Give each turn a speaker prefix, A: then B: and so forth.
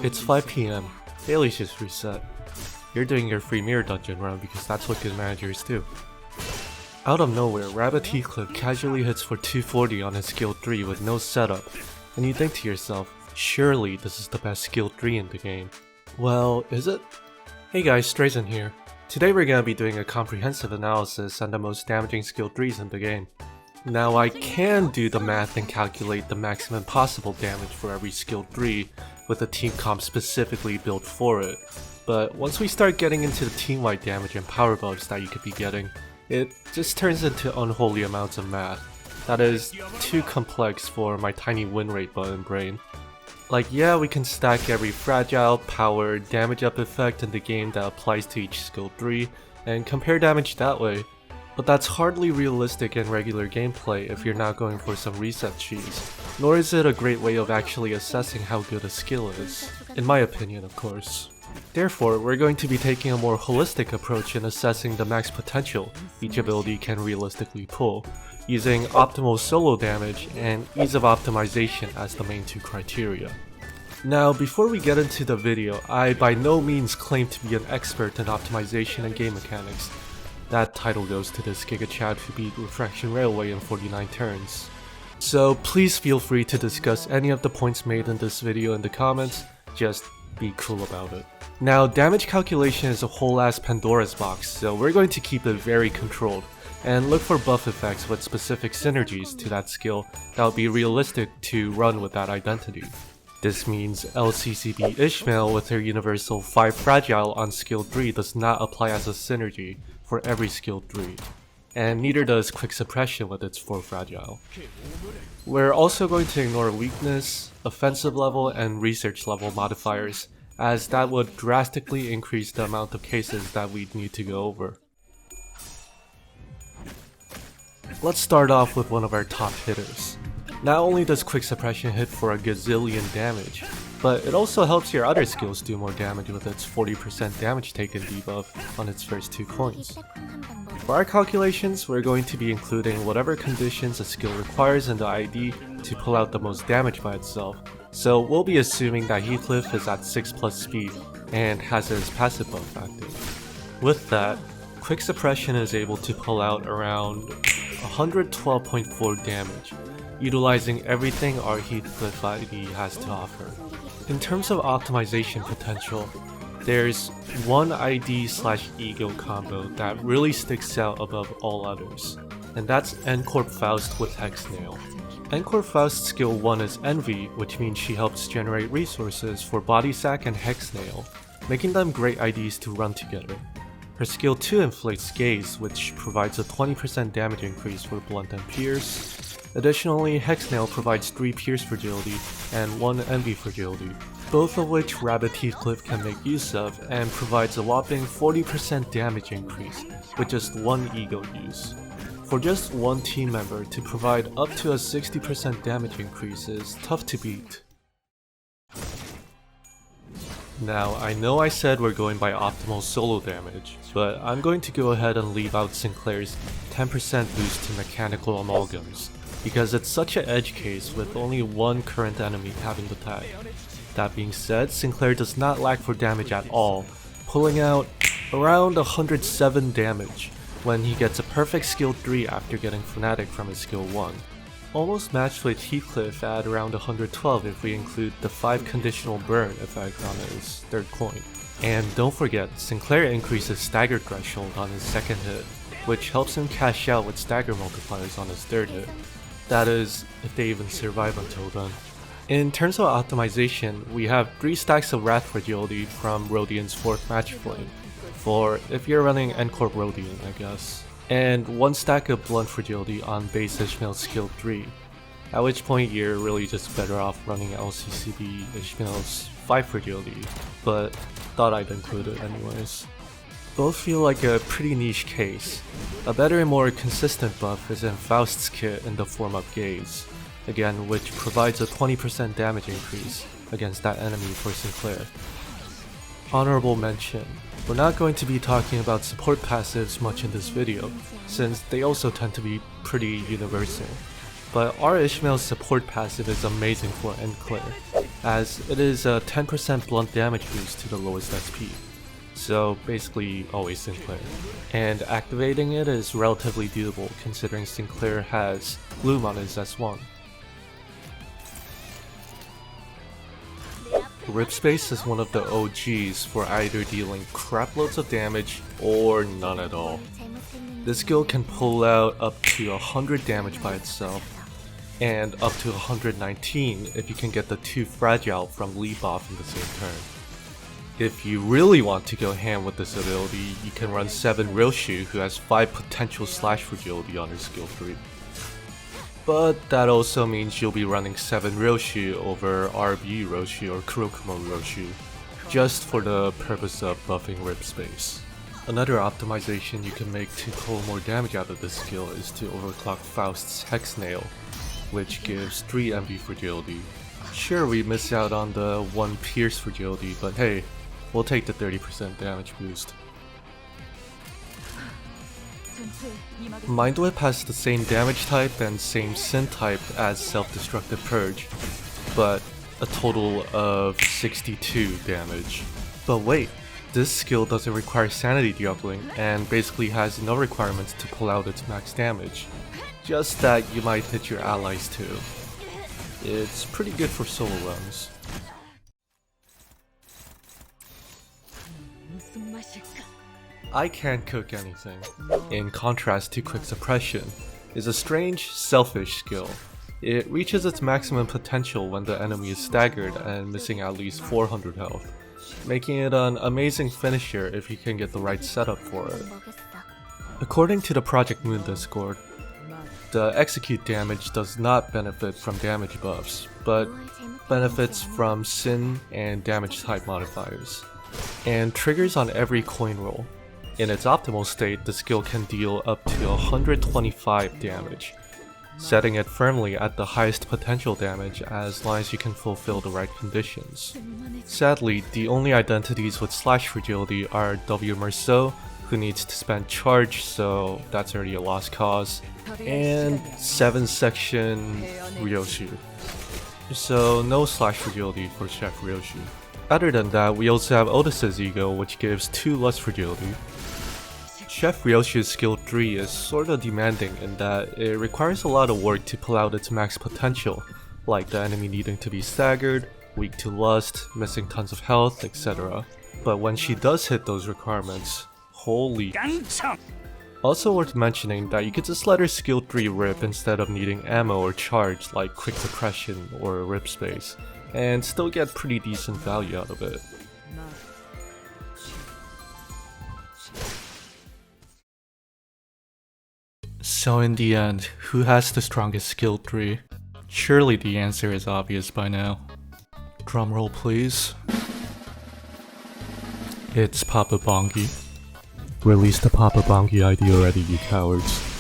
A: It's 5 PM. Daily's just reset. You're doing your free mirror dungeon run because that's what good managers do. Out of nowhere, Rabbit Heathcliff casually hits for 240 on his skill 3 with no setup, and you think to yourself, surely this is the best skill 3 in the game. Well, is it? Hey guys, Straisin here. Today we're gonna be doing a comprehensive analysis on the most damaging skill 3s in the game. Now I can do the math and calculate the maximum possible damage for every skill 3 with a team comp specifically built for it, but once we start getting into the team-wide damage and power buffs that you could be getting, it just turns into unholy amounts of math. That is too complex for my tiny win rate button brain. Like, yeah, we can stack every fragile, power, damage up effect in the game that applies to each skill 3 and compare damage that way, but that's hardly realistic in regular gameplay if you're not going for some reset cheese, nor is it a great way of actually assessing how good a skill is, in my opinion of course. Therefore, we're going to be taking a more holistic approach in assessing the max potential each ability can realistically pull, using optimal solo damage and ease of optimization as the main two criteria. Now, before we get into the video, I by no means claim to be an expert in optimization and game mechanics. That title goes to this Giga Chad who beat Refraction Railway in 49 turns. So please feel free to discuss any of the points made in this video in the comments, just be cool about it. Now, damage calculation is a whole ass Pandora's box, so we're going to keep it very controlled, and look for buff effects with specific synergies to that skill that will be realistic to run with that identity. This means LCCB Ishmael with her universal 5 fragile on skill 3 does not apply as a synergy for every skill 3, and neither does quick suppression with its 4 fragile. We're also going to ignore weakness, offensive level, and research level modifiers, as that would drastically increase the amount of cases that we'd need to go over. Let's start off with one of our top hitters. Not only does quick suppression hit for a gazillion damage, but it also helps your other skills do more damage with its 40% damage taken debuff on its first 2 coins. For our calculations, we're going to be including whatever conditions a skill requires in the ID to pull out the most damage by itself, so we'll be assuming that Heathcliff is at 6+ speed and has his passive buff active. With that, quick suppression is able to pull out around 112.4 damage, utilizing everything our Heathcliff ID has to offer. In terms of optimization potential, there's one ID/ego combo that really sticks out above all others, and that's Ncorp Faust with Hexnail. Ncorp Faust's skill 1 is Envy, which means she helps generate resources for Body Sack and Hexnail, making them great IDs to run together. Her skill 2 inflicts Gaze, which provides a 20% damage increase for Blunt and Pierce. Additionally, Hexnail provides 3 Pierce fragility and 1 Envy fragility, both of which Rabbit Heathcliff can make use of, and provides a whopping 40% damage increase with just 1 ego use. For just one team member to provide up to a 60% damage increase is tough to beat. Now, I know I said we're going by optimal solo damage, but I'm going to go ahead and leave out Sinclair's 10% boost to mechanical amalgams, because it's such an edge case with only one current enemy having the tag. That being said, Sinclair does not lack for damage at all, pulling out around 107 damage when he gets a perfect skill 3 after getting Fnatic from his skill 1. Almost matched with Heathcliff at around 112 if we include the 5 conditional burn effect on his 3rd coin. And don't forget, Sinclair increases stagger threshold on his 2nd hit, which helps him cash out with stagger multipliers on his 3rd hit. That is, if they even survive until then. In terms of optimization, we have 3 stacks of Wrath Fragility from Rodian's 4th Match Flame, for if you're running Ncorp Rodian, I guess, and 1 stack of Blunt Fragility on base Ishmael's skill 3, at which point you're really just better off running LCCB Ishmael's 5 Fragility, but thought I'd include it anyways. Both feel like a pretty niche case. A better and more consistent buff is in Faust's kit in the form of Gaze, again which provides a 20% damage increase against that enemy for Sinclair. Honorable mention, we're not going to be talking about support passives much in this video, since they also tend to be pretty universal, but our Ishmael's support passive is amazing for Enclair. as it is a 10% blunt damage boost to the lowest SP. So basically always Sinclair. And activating it is relatively doable considering Sinclair has Bloom on his S1. Rip Space is one of the OGs for either dealing craploads of damage or none at all. This skill can pull out up to 100 damage by itself, and up to 119 if you can get the 2 Fragile from leap off in the same turn. If you really want to go ham with this ability, you can run 7 Ryoshu, who has 5 potential slash fragility on her skill 3. But that also means you'll be running 7 Ryoshu over RB Ryoshu or Kurokumo Ryoshu, just for the purpose of buffing Rip Space. Another optimization you can make to pull more damage out of this skill is to overclock Faust's Hex Nail, which gives 3 MB fragility. Sure, we miss out on the 1 Pierce fragility, but hey, we'll take the 30% damage boost. Mind Whip has the same damage type and same sin type as Self-Destructive Purge, but a total of 62 damage. But wait, this skill doesn't require sanity decoupling and basically has no requirements to pull out its max damage. Just that you might hit your allies too. It's pretty good for solo runs. I can't cook anything, in contrast to Quick Suppression, is a strange, selfish skill. It reaches its maximum potential when the enemy is staggered and missing at least 400 health, making it an amazing finisher if you can get the right setup for it. According to the Project Moon Discord, the execute damage does not benefit from damage buffs, but benefits from sin and damage type modifiers, and triggers on every coin roll. In its optimal state, the skill can deal up to 125 damage, setting it firmly at the highest potential damage as long as you can fulfill the right conditions. Sadly, the only identities with slash fragility are W Merceau, who needs to spend charge, so that's already a lost cause, and 7 section Ryoshu. So no slash fragility for Chef Ryoshu. Other than that, we also have Otis's Ego, which gives 2 less fragility. Chef Ryoshu's skill 3 is sorta demanding in that it requires a lot of work to pull out its max potential, like the enemy needing to be staggered, weak to lust, missing tons of health, etc. But when she does hit those requirements, holy. Also worth mentioning that you could just let her skill 3 rip instead of needing ammo or charge like Quick Suppression or Rip Space, and still get pretty decent value out of it. So in the end, who has the strongest skill 3? Surely the answer is obvious by now. Drumroll please. It's Papa Bongi. Release the Papa Bongi ID already, you cowards.